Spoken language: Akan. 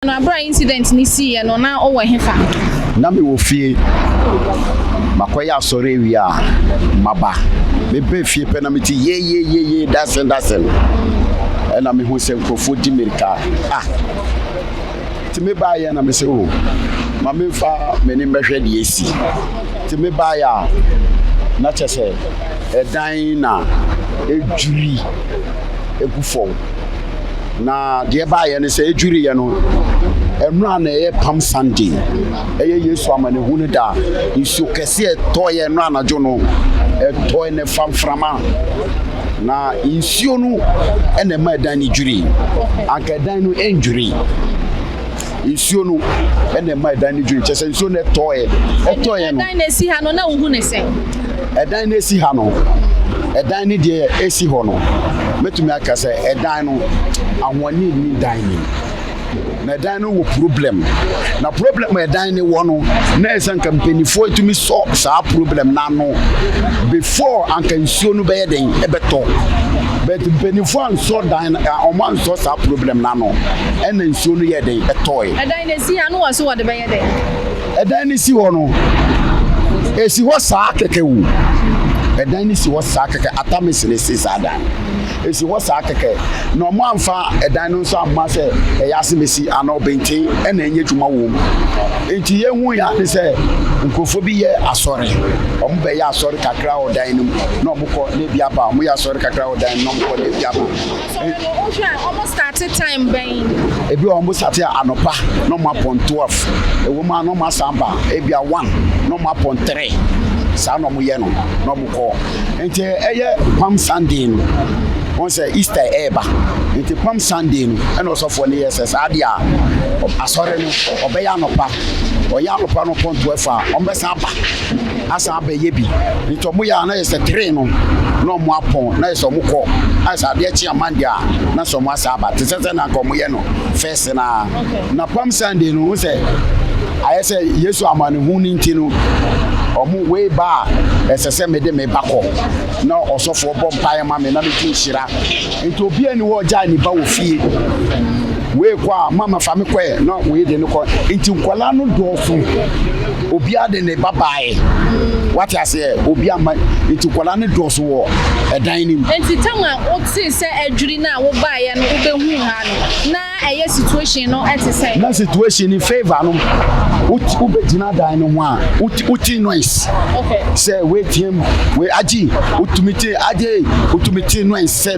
No abra incident ni see no na o we hefa. Na me wo fie. Makoya sore wi a maba. Me be fie pe na me ti ye dasen. E na me hu se nkofo di America. Ti me ba ye na me se o. Ma me fa me ni behwe de esi. Ti me ba ya na chese edan na ejuri egufo. Na de ba ye ne se ejuri ye no emra na ye Palm Sunday eye Yesu amane hunu da isu kese etoye no anajo no etoye ne famframa na insuo no ene ma dan ni juri anka dan no enjuri insuo no ene ma dan ni juri chese insuo no etoye no dan na si ha no na hu ne se edan na si ha no edan ni de esi ho no metumi aka se edan no ahwani ni dan ni na dan no wo problem na problem dan ni wo no na esan company for to me so sa problem na no before anka nsuo no be den e beto but company for so dan o man so sa problem na no e na nsuo no ye den etoy dan na si anu wo so wo de be ye den dan ni si wo no esi wo sa keke wu dan ni si wo sa keke atamis ni si sa dan esi wo sa keke no mo amfa edan no so amma se yase mesi ana obenti e na enye dwuma wo enti ye hu ya ni se nkofo bi ye asore omo be ye asore kakra o dan no no mo ko na bia ba mo ye asore kakra o dan no mo ko na bia ba so almost started time ben e bi almost started anopa no mo upon 12 e wo ma no ma samba e bia 1 no mo upon 3 sa no mo ye no no mo ko enti eye Palm Sunday no on say Easter eba enti Palm Sunday no and also for the SS adia asore no obeya nopa oya nopa no pon 12 a on be samba asa be ye bi enti omo ya na yes 3 no no mo apon na yes omo ko asa de chi amande a na so mo asa ba tese na ko mo ye no first na Palm Sunday no say I say Yesu amane hu ni nti no omo we ba esese me de me bako na osofo bom pae ma me na me tinhira enti obi ani wo ja ni ba wo fie we kwa mama fa me kwe na we de no ko enti nkwala no dofu obi ade ne babae what you say obi ama enti nkwala no dosu wo edan ni enti tama o ti se adwuri na wo bae no wo be hu ha no na eye situation no eti say na situation in favor no ube dina dan no ho a uti noise okay say we team we aji utumiti aje utumiti noise say